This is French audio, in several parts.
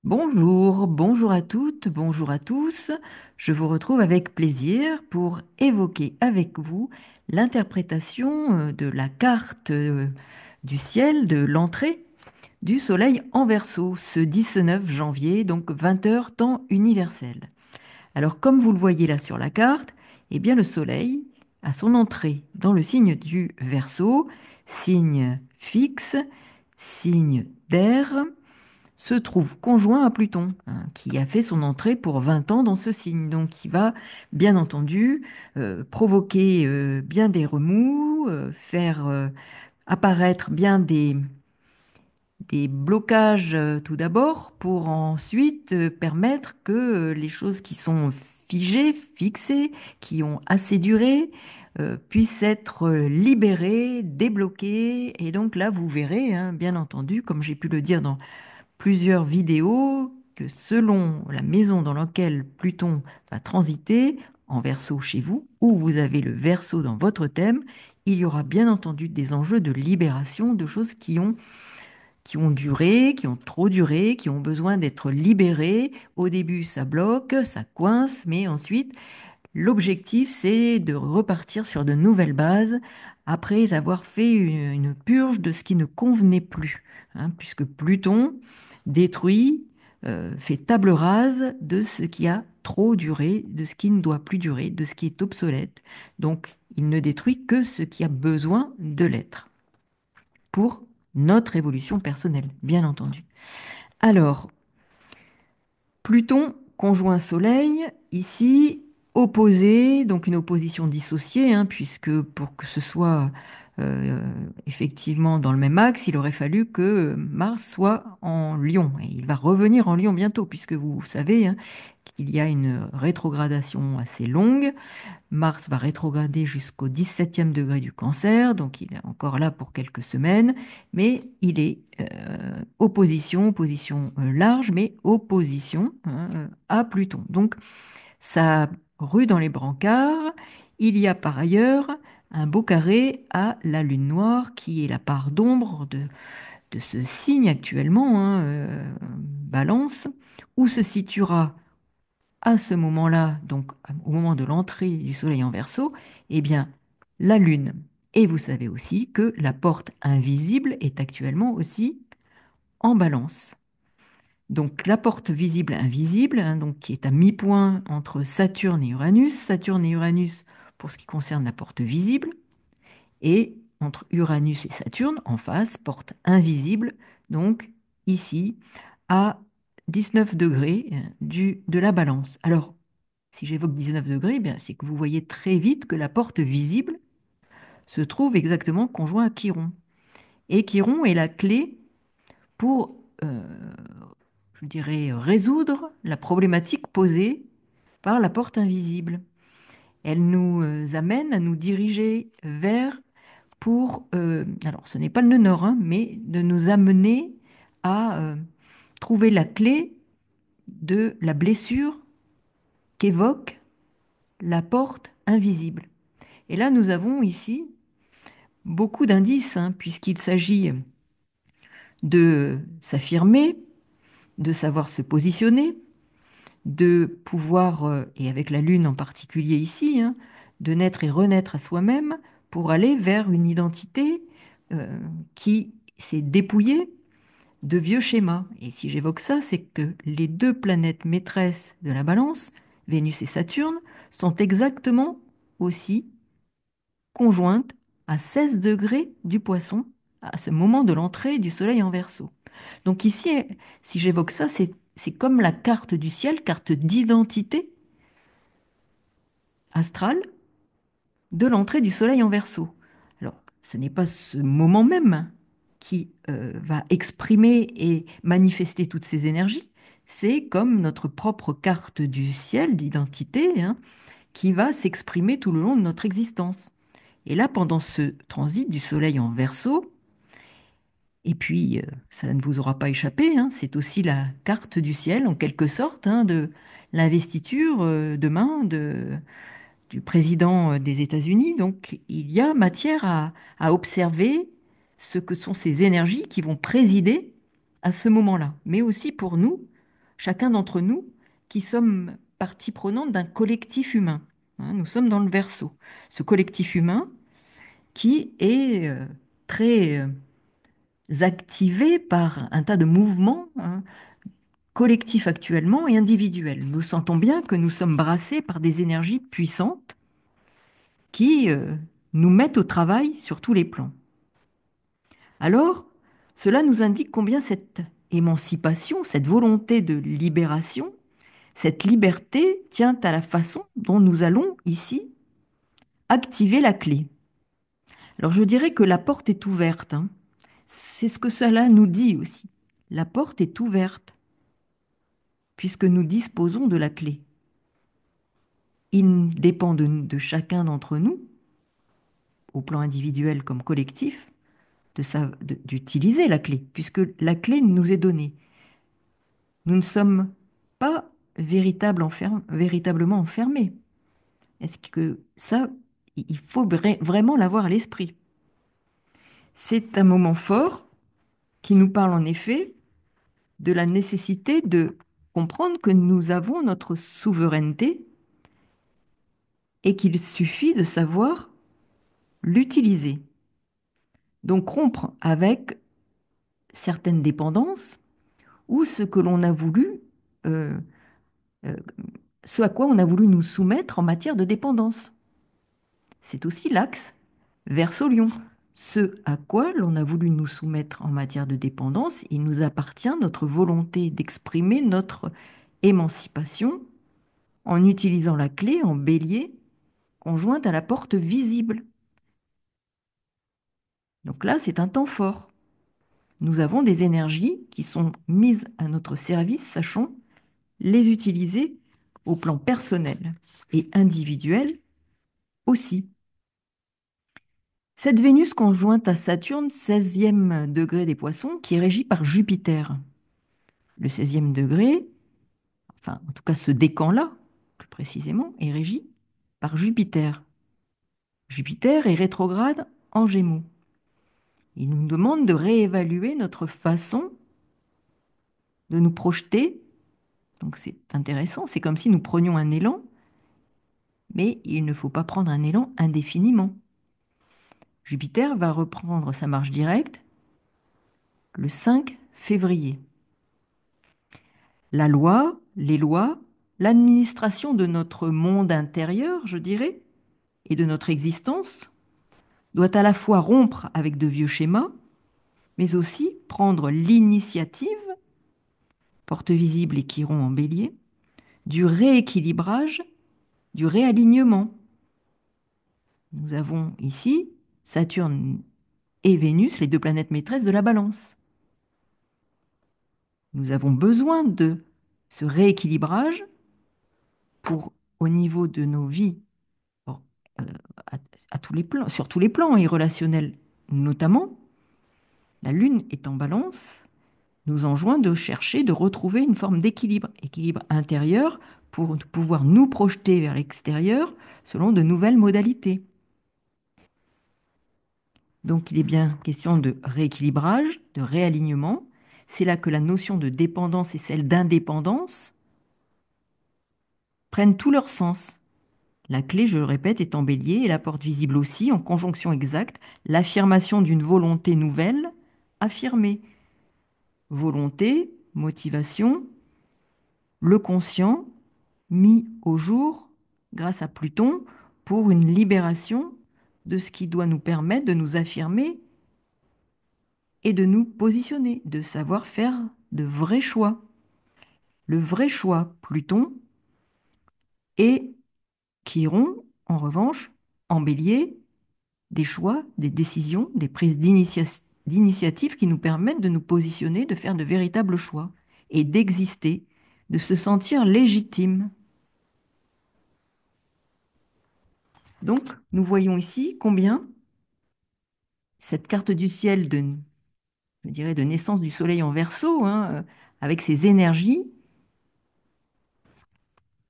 Bonjour, bonjour à toutes, bonjour à tous. Je vous retrouve avec plaisir pour évoquer avec vous l'interprétation de la carte du ciel de l'entrée du Soleil en Verseau ce 19 janvier, donc 20 heures temps universel. Alors comme vous le voyez là sur la carte, eh bien le Soleil a son entrée dans le signe du Verseau, signe fixe, signe d'air, se trouve conjoint à Pluton, hein, qui a fait son entrée pour 20 ans dans ce signe. Donc, qui va, bien entendu, provoquer bien des remous, faire apparaître bien des blocages tout d'abord, pour ensuite permettre que les choses qui sont figées, fixées, qui ont assez duré, puissent être libérées, débloquées. Et donc là, vous verrez, hein, bien entendu, comme j'ai pu le dire dans plusieurs vidéos, que selon la maison dans laquelle Pluton va transiter, en Verseau chez vous, ou vous avez le Verseau dans votre thème, il y aura bien entendu des enjeux de libération de choses qui ont duré, qui ont trop duré, qui ont besoin d'être libérées. Au début, ça bloque, ça coince, mais ensuite, l'objectif, c'est de repartir sur de nouvelles bases après avoir fait une purge de ce qui ne convenait plus, hein, puisque Pluton détruit, fait table rase de ce qui a trop duré, de ce qui ne doit plus durer, de ce qui est obsolète. Donc, il ne détruit que ce qui a besoin de l'être pour notre évolution personnelle, bien entendu. Alors, Pluton conjoint Soleil, ici opposé, donc une opposition dissociée, hein, puisque pour que ce soit euh, effectivement dans le même axe, il aurait fallu que Mars soit en Lion. Et il va revenir en Lion bientôt, puisque vous savez, hein, qu'il y a une rétrogradation assez longue. Mars va rétrograder jusqu'au 17e degré du Cancer, donc il est encore là pour quelques semaines, mais il est opposition large, mais opposition, hein, à Pluton. Donc ça rue dans les brancards. Il y a par ailleurs un beau carré à la Lune noire, qui est la part d'ombre de ce signe actuellement, hein, Balance, où se situera à ce moment-là, donc au moment de l'entrée du Soleil en Verseau, eh bien, la Lune. Et vous savez aussi que la porte invisible est actuellement aussi en Balance. Donc la porte visible-invisible, hein, donc qui est à mi-point entre Saturne et Uranus pour ce qui concerne la porte visible, et entre Uranus et Saturne en face, porte invisible, donc ici à 19 degrés de la Balance. Alors si j'évoque 19 degrés, eh bien, c'est que vous voyez très vite que la porte visible se trouve exactement conjoint à Chiron. Et Chiron est la clé pour, je dirais, résoudre la problématique posée par la porte invisible. Elle nous amène à nous diriger vers, alors ce n'est pas le nœud nord, hein, mais de nous amener à trouver la clé de la blessure qu'évoque la porte invisible. Et là, nous avons ici beaucoup d'indices, hein, puisqu'il s'agit de s'affirmer, de savoir se positionner, de pouvoir, et avec la Lune en particulier ici, hein, de naître et renaître à soi-même pour aller vers une identité qui s'est dépouillée de vieux schémas. Et si j'évoque ça, c'est que les deux planètes maîtresses de la balance, Vénus et Saturne, sont exactement aussi conjointe à 16 degrés du Poisson à ce moment de l'entrée du Soleil en Verseau. Donc ici, si j'évoque ça, c'est comme la carte du ciel, carte d'identité astrale de l'entrée du Soleil en Verseau. Alors, ce n'est pas ce moment même qui va exprimer et manifester toutes ces énergies, c'est comme notre propre carte du ciel d'identité, hein, qui va s'exprimer tout le long de notre existence. Et là, pendant ce transit du Soleil en Verseau, et puis ça ne vous aura pas échappé, hein, c'est aussi la carte du ciel, en quelque sorte, hein, de l'investiture demain du président des États-Unis. Donc il y a matière à observer ce que sont ces énergies qui vont présider à ce moment-là. Mais aussi pour nous, chacun d'entre nous qui sommes partie prenante d'un collectif humain. Hein, nous sommes dans le Verseau. Ce collectif humain qui est très activé par un tas de mouvements, hein, collectifs actuellement et individuels. Nous sentons bien que nous sommes brassés par des énergies puissantes qui nous mettent au travail sur tous les plans. Alors, cela nous indique combien cette émancipation, cette volonté de libération, cette liberté tient à la façon dont nous allons ici activer la clé. Alors je dirais que la porte est ouverte, hein. C'est ce que cela nous dit aussi. La porte est ouverte puisque nous disposons de la clé. Il dépend de chacun d'entre nous, au plan individuel comme collectif, d'utiliser la clé, puisque la clé nous est donnée. Nous ne sommes pas véritablement enfermés. Est-ce que ça, il faut vraiment l'avoir à l'esprit. C'est un moment fort qui nous parle en effet de la nécessité de comprendre que nous avons notre souveraineté et qu'il suffit de savoir l'utiliser. Donc rompre avec certaines dépendances ou ce que l'on a voulu, euh, euh, ce à quoi on a voulu nous soumettre en matière de dépendance. C'est aussi l'axe Verseau-Lion. Ce à quoi l'on a voulu nous soumettre en matière de dépendance, il nous appartient notre volonté d'exprimer notre émancipation en utilisant la clé en bélier conjointe à la porte visible. Donc là, c'est un temps fort. Nous avons des énergies qui sont mises à notre service, sachons les utiliser au plan personnel et individuel aussi. Cette Vénus conjointe à Saturne, 16e degré des Poissons, qui est régie par Jupiter. Le 16e degré, enfin en tout cas ce décan-là, plus précisément, est régi par Jupiter. Jupiter est rétrograde en Gémeaux. Il nous demande de réévaluer notre façon de nous projeter. Donc c'est intéressant, c'est comme si nous prenions un élan, mais il ne faut pas prendre un élan indéfiniment. Jupiter va reprendre sa marche directe le 5 février. La loi, les lois, l'administration de notre monde intérieur, je dirais, et de notre existence, doit à la fois rompre avec de vieux schémas, mais aussi prendre l'initiative, porte visible et Chiron en bélier, du rééquilibrage, du réalignement. Nous avons ici Saturne et Vénus, les deux planètes maîtresses de la balance. Nous avons besoin de ce rééquilibrage pour, au niveau de nos vies, euh, à, à tous les plans, sur tous les plans et relationnels notamment, la Lune est en balance, nous enjoint de chercher, de retrouver une forme d'équilibre, équilibre intérieur pour pouvoir nous projeter vers l'extérieur selon de nouvelles modalités. Donc il est bien question de rééquilibrage, de réalignement. C'est là que la notion de dépendance et celle d'indépendance prennent tout leur sens. La clé, je le répète, est en bélier et la porte visible aussi, en conjonction exacte, l'affirmation d'une volonté nouvelle, affirmée. Volonté, motivation, le conscient mis au jour grâce à Pluton pour une libération de ce qui doit nous permettre de nous affirmer et de nous positionner, de savoir faire de vrais choix. Le vrai choix, Pluton, et Chiron, en revanche, en bélier, des choix, des décisions, des prises d'initiative qui nous permettent de nous positionner, de faire de véritables choix et d'exister, de se sentir légitime. Donc, nous voyons ici combien cette carte du ciel de, je dirais, de naissance du soleil en Verseau, hein, avec ses énergies,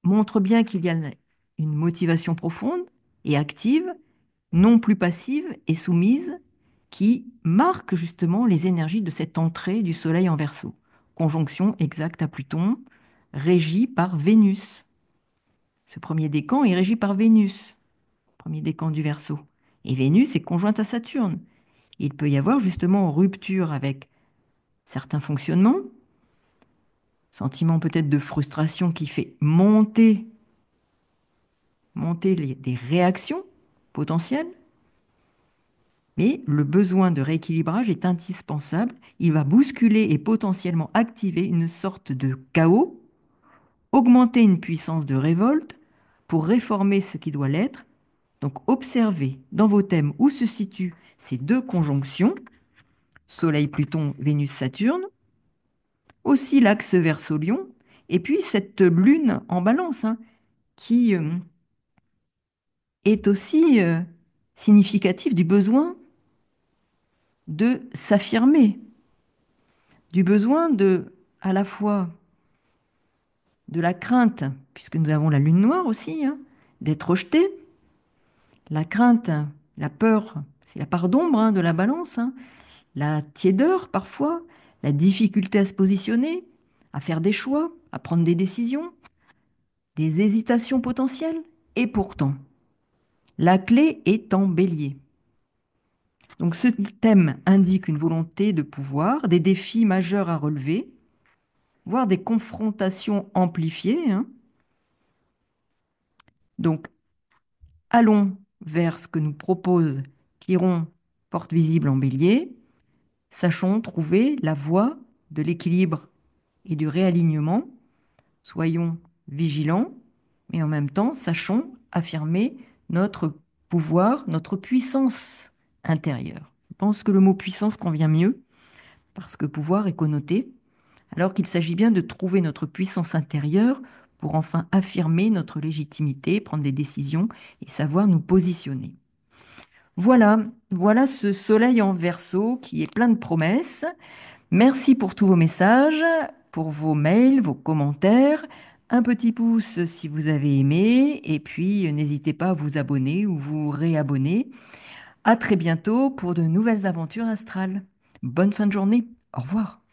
montre bien qu'il y a une motivation profonde et active, non plus passive et soumise, qui marque justement les énergies de cette entrée du soleil en Verseau. conjonction exacte à Pluton, régie par Vénus. Ce premier décan est régi par Vénus, premier décan du Verseau. Et Vénus est conjointe à Saturne. Il peut y avoir justement rupture avec certains fonctionnements, sentiment peut-être de frustration qui fait monter des réactions potentielles, mais le besoin de rééquilibrage est indispensable. Il va bousculer et potentiellement activer une sorte de chaos, augmenter une puissance de révolte pour réformer ce qui doit l'être. Donc observez dans vos thèmes où se situent ces deux conjonctions, Soleil, Pluton, Vénus, Saturne, aussi l'axe Verseau-Lion, et puis cette lune en balance, hein, qui est aussi significative du besoin de s'affirmer, du besoin de, à la fois, de la crainte, puisque nous avons la lune noire aussi, hein, d'être rejeté, la crainte, la peur, c'est la part d'ombre hein, de la balance, hein, la tiédeur parfois, la difficulté à se positionner, à faire des choix, à prendre des décisions, des hésitations potentielles. Et pourtant, la clé est en bélier. Donc ce thème indique une volonté de pouvoir, des défis majeurs à relever, voire des confrontations amplifiées, hein. Donc allons vers ce que nous propose Chiron, porte visible en bélier. Sachons trouver la voie de l'équilibre et du réalignement. Soyons vigilants, mais en même temps, sachons affirmer notre pouvoir, notre puissance intérieure. Je pense que le mot puissance convient mieux parce que pouvoir est connoté, alors qu'il s'agit bien de trouver notre puissance intérieure pour enfin affirmer notre légitimité, prendre des décisions et savoir nous positionner. Voilà, voilà ce soleil en verso qui est plein de promesses. Merci pour tous vos messages, pour vos mails, vos commentaires. Un petit pouce si vous avez aimé et puis n'hésitez pas à vous abonner ou vous réabonner. À très bientôt pour de nouvelles aventures astrales. Bonne fin de journée. Au revoir.